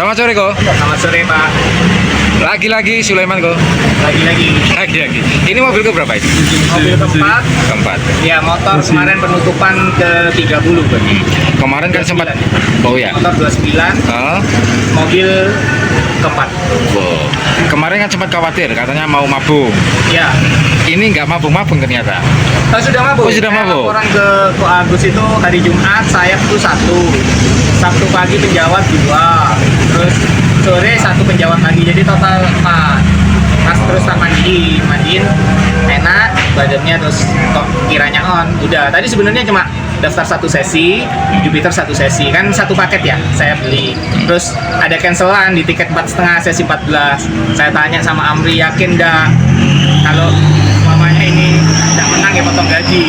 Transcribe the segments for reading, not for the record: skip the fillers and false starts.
Selamat sore kok. Selamat sore Pak. Lagi-lagi Sulaiman kok. Lagi-lagi. Lagi-lagi. Ini mobil ke berapa itu? Mobil keempat. Keempat. Ya motor kemarin penutupan ke 30 berarti. Kemarin kan sempat. Oh ya. Motor 29. Oh. Mobil keempat. Wow. Kemarin kan sempat khawatir katanya mau mabung. Ya. Ini nggak mabung-mabung ternyata. Oh, sudah mabuk. Oh, sudah mabuk. Laporan ke Agus itu hari Jumat sayap itu 1. Sabtu pagi penjawat 2. Terus sore 1 penjawat lagi, jadi total 4. Pas terus tak mandiin enak badannya, terus kok kiranya on. Udah tadi sebenarnya cuma daftar 1 sesi, Jupiter 1 sesi, kan 1 paket ya saya beli. Terus ada cancelan di tiket 4,5 sesi 14. Saya tanya sama Amri, yakin nggak kalau mamanya ini tidak menang ya potong gaji.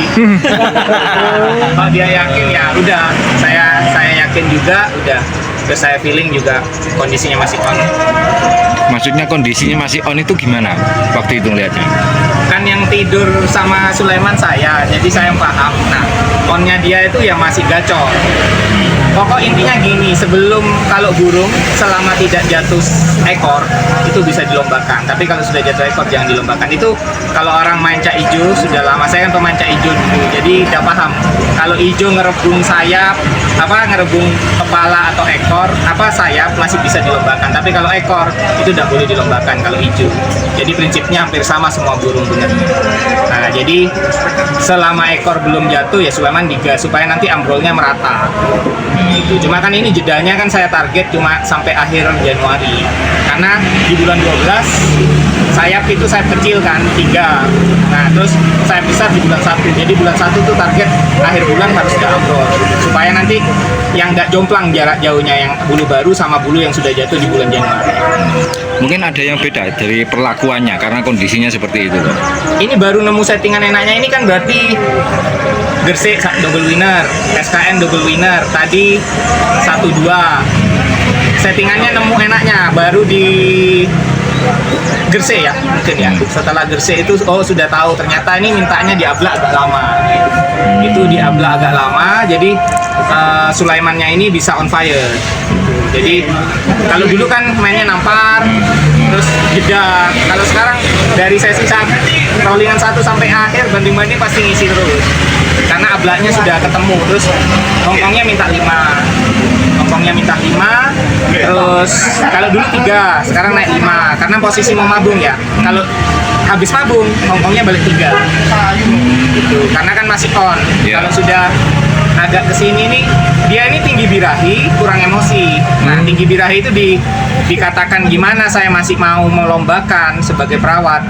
Kalau dia yakin ya udah, saya yakin juga udah. Terus saya feeling juga kondisinya masih on. Maksudnya kondisinya masih on itu gimana waktu itu ngeliatnya? Kan yang tidur sama Sulaiman saya, jadi saya paham. Nah, onnya dia itu ya masih gacor. Pokok intinya gini, sebelum kalau burung selama tidak jatuh ekor itu bisa dilombakan. Tapi kalau sudah jatuh ekor jangan dilombakan. Itu kalau orang main cak ijo sudah lama. Saya kan pemain cak ijo dulu, jadi udah paham. Kalau ijo ngerebung sayap, ngerebung kepala atau ekor, sayap masih bisa dilombakan. Tapi kalau ekor itu tidak boleh dilombakan kalau ijo. Jadi prinsipnya hampir sama semua burung benar. Nah, jadi selama ekor belum jatuh ya Sulaiman digas supaya nanti ambrolnya merata. Itu cuma kan ini jedanya kan saya target cuma sampai akhir Januari, karena di bulan 12 sayap itu sayap kecil kan 3, nah terus sayap besar di bulan 1, jadi bulan 1 tuh target akhir bulan harus udah ambrol supaya nanti yang nggak jomplang jarak jauhnya yang bulu baru sama bulu yang sudah jatuh di bulan Januari. Mungkin ada yang beda dari perlakuannya karena kondisinya seperti itu. Ini baru nemu settingan enaknya, ini kan berarti Gersik double winner, SKN double winner, tadi 1-2. Settingannya nemu enaknya baru di Gersik ya mungkin ya. Setelah Gersik itu sudah tahu ternyata ini mintanya diablak agak lama. Itu diablak agak lama, jadi Sulaimannya ini bisa on fire. Jadi kalau dulu kan mainnya nampar terus jeda. Kalau sekarang dari sesi 1 rollingan 1 sampai akhir banding-banding pasti ngisi terus. Karena ablaknya sudah ketemu, terus hongkongnya minta 5. Hongkongnya minta 5, terus kalau dulu 3, sekarang naik 5 karena posisi mau mabung ya. Kalau habis mabung hongkongnya balik 3 gitu, karena kan masih on. Kalau sudah agak kesini nih, dia ini tinggi birahi kurang emosi. Nah, tinggi birahi itu dikatakan gimana saya masih mau melombakan sebagai perawat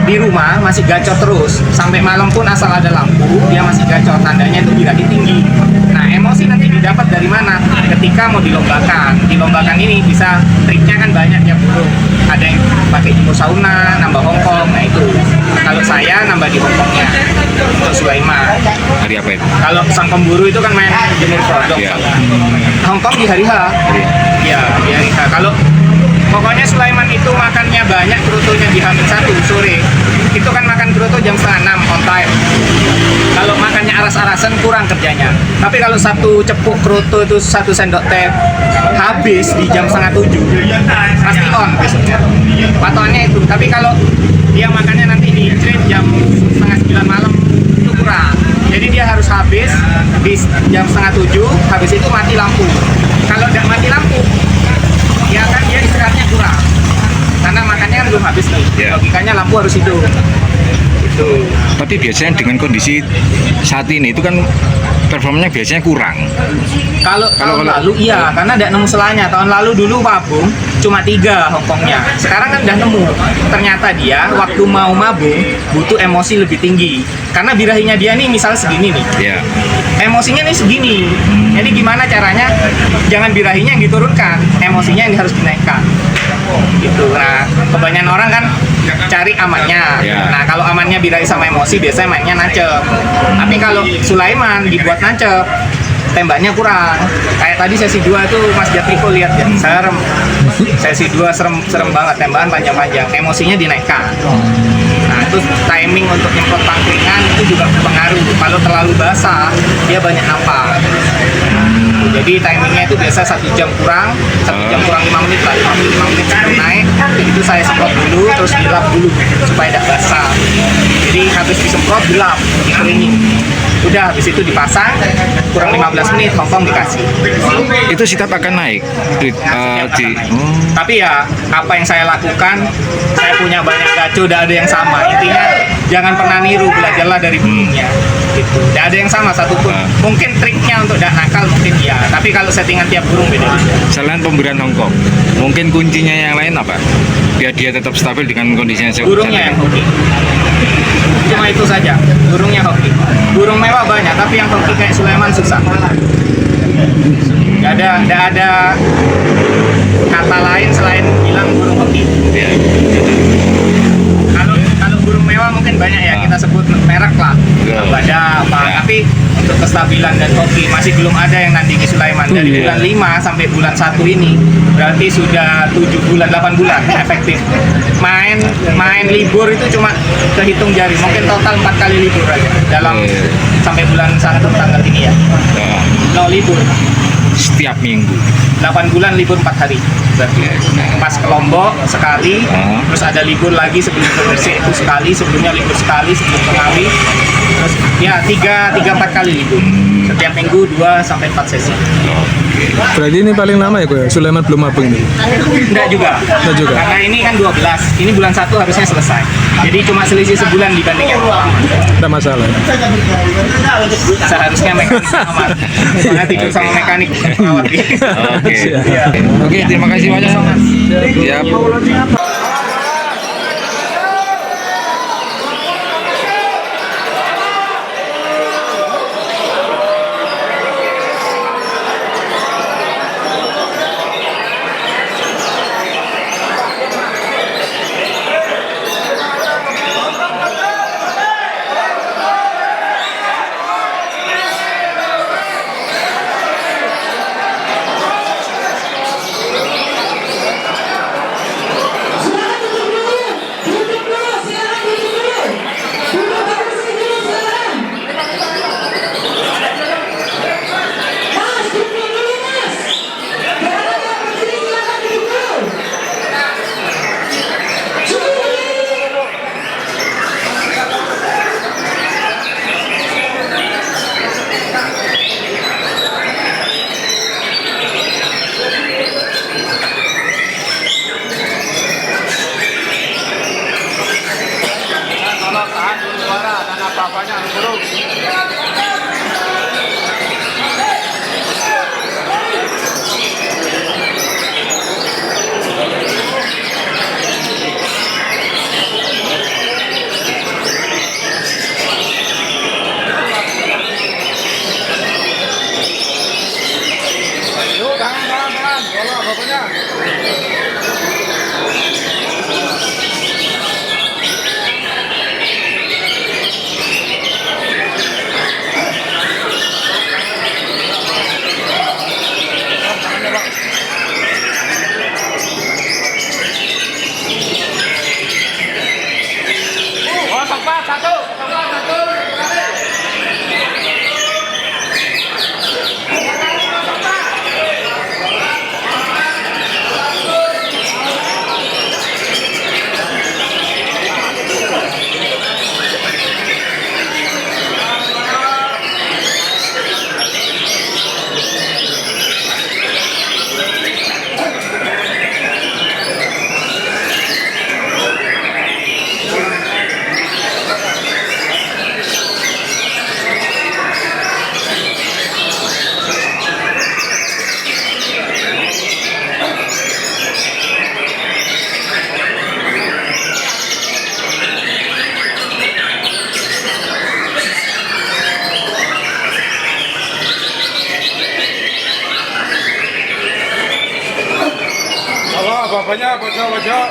di rumah, masih gacor terus sampai malam pun asal ada lampu dia masih gacor, tandanya itu birahi tinggi. Nah, emosi nanti didapat dari mana? Ketika mau dilombakan. Dilombakan ini bisa triknya kan banyak ya burung. Ada yang pakai jemur sauna, nambah hongkong. Nah itu. Kalau saya nambah di hongkongnya untuk Sulaiman. Hari apa itu? Kalau sang pemburu itu kan main jemur produk. Hongkong di hari H. Ya, di hari H. Kalau pokoknya Sulaiman itu makannya banyak, kerutunya di H-1 sore. Itu kan makan kerutu jam 5:30 on time. Kalau makannya aras-arasan kurang kerjanya. Tapi kalau 1 cepuk kerutu itu 1 sendok teh habis di jam 6:30 pasti on besoknya. Patokannya itu. Tapi kalau dia makannya nanti di trip jam 8:30 malam itu kurang. Jadi dia harus habis di jam 6:30, habis itu mati lampu. Kalau tidak mati lampu ya kan dia istirahatnya kurang karena makannya kan belum habis nih. Logikanya lampu harus hidup itu. Tapi biasanya dengan kondisi saat ini itu kan performanya biasanya kurang. Kalau tahun lalu iya, karena tidak nemu selanya. Tahun lalu dulu mabung cuma 3 hongkongnya. Sekarang kan udah nemu. Ternyata dia waktu mau mabung butuh emosi lebih tinggi. Karena birahinya dia nih misalnya segini nih. Emosinya nih segini. Jadi gimana caranya? Jangan birahinya yang diturunkan, emosinya yang harus dinaikkan. Gitu. Nah, kebanyakan orang kan cari amannya. Nah, kalau amannya birahi sama emosi biasanya mainnya nancep. Tapi kalau Sulaiman dibuat nancep, tembaknya kurang. Kayak tadi sesi 2 itu Mas Jatriko lihat ya, serem. Sesi 2 serem banget, tembakan panjang-panjang, emosinya dinaikkan. Nah, itu timing untuk nyemprot pangkringan itu juga berpengaruh. Kalau terlalu basah, dia banyak nampar. Jadi timingnya itu biasa 1 jam kurang, 5 menit lah, 5 menit sebelum naik. Itu saya semprot dulu, terus dilap dulu supaya tidak basah. Jadi habis disemprot dilap, dikeringin. Udah habis itu dipasang, kurang 15 menit Hongkong dikasih. Itu sitap akan naik Tapi ya apa yang saya lakukan, saya punya banyak gaco, tidak ada yang sama. Intinya jangan pernah niru, belajarlah dari burungnya. Gitu. Tidak ada yang sama satupun. Mungkin triknya untuk tidak nakal mungkin ya, tapi kalau settingan tiap burung beda-beda. Selain pemberian Hongkong, mungkin kuncinya yang lain apa? Biar dia tetap stabil dengan kondisinya Burungnya yang hoki. Cuma itu saja, burungnya hoki. Burung mewah banyak, tapi yang hoki kayak Sulaiman susah. Gak ada kata lain selain bilang burung hoki. Ya. Kalau burung mewah mungkin banyak ya, kita sebut merek lah, Abada apa. Ya. Tapi untuk kestabilan dan hoki masih belum ada yang nandingi Sulaiman. Dari bulan 5 sampai bulan 1 ini berarti sudah 7 bulan, 8 bulan efektif. Main libur itu cuma kehitung jari, mungkin total 4 kali libur aja dalam sampai bulan 1 tanggal ini ya. No libur. Setiap minggu. 8 bulan libur 4 hari. Berarti pas ke Lombok sekali, terus ada libur lagi sebelum ke Gresik itu sekali, sebelumnya libur sekali sebelum ke Ngawi. Terus ya 3-4 kali libur. Setiap minggu 2 sampai 4 sesi. Berarti ini paling lama ya kok ya? Sulaiman belum mabung ini? Enggak juga. Karena ini kan 12. Ini bulan 1 harusnya selesai. Jadi cuma selisih sebulan dibanding yang lama. Tidak masalah. Seharusnya mekanik sama. Soalnya tidur sama mekanik bukan perawat. Oke. Oke, terima kasih banyak. Siap. Bapaknya, bocah.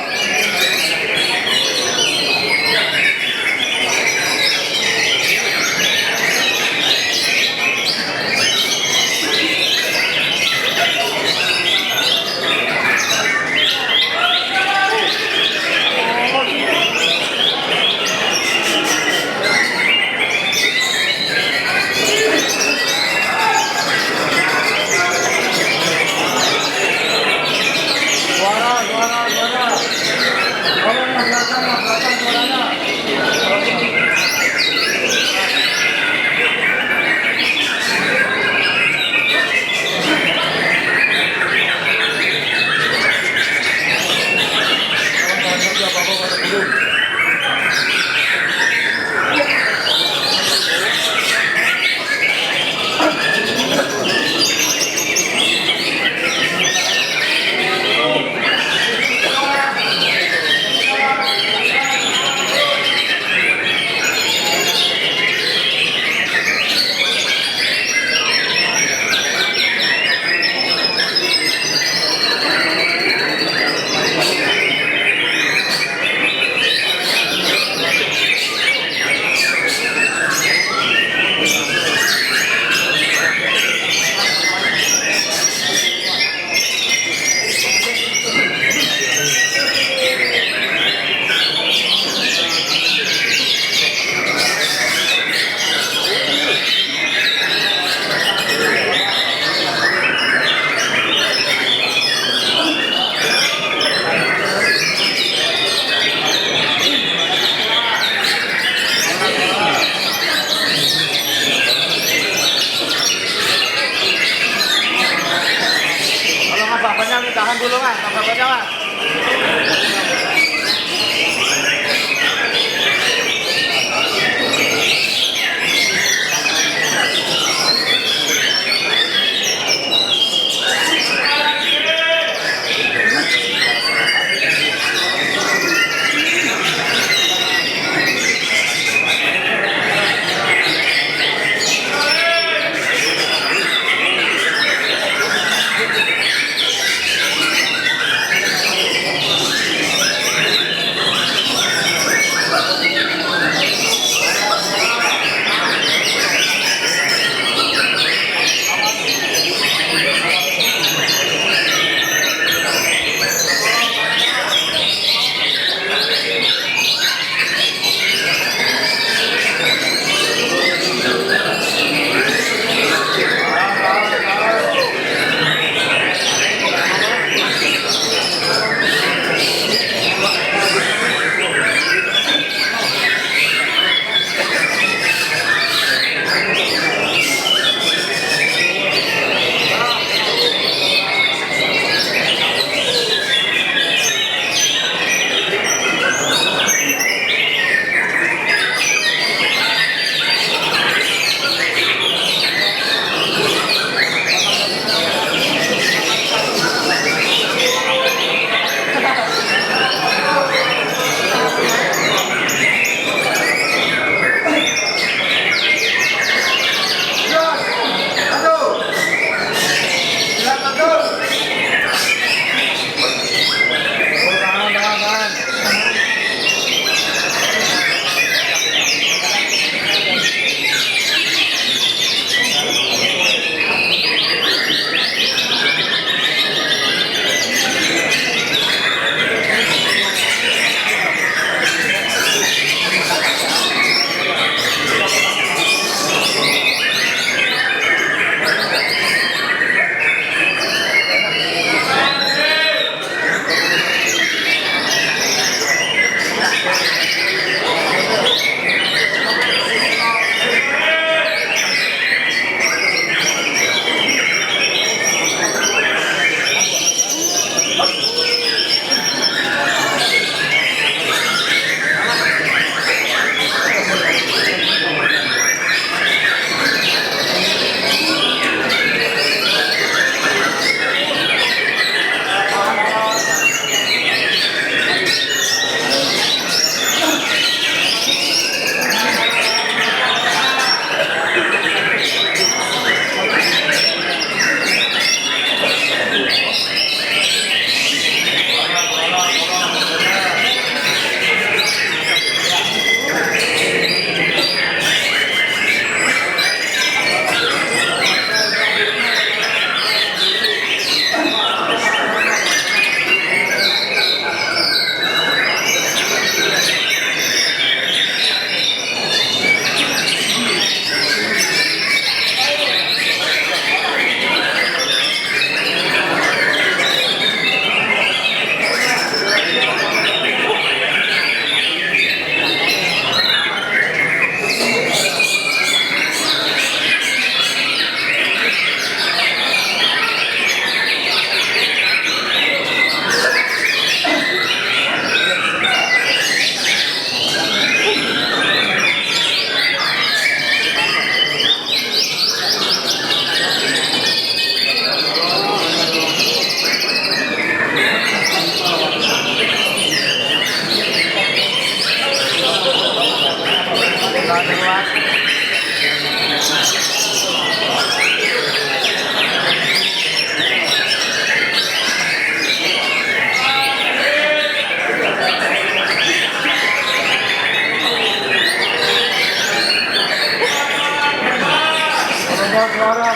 dulu Mas, apa Mas?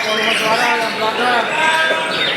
Volume suara yang belakang.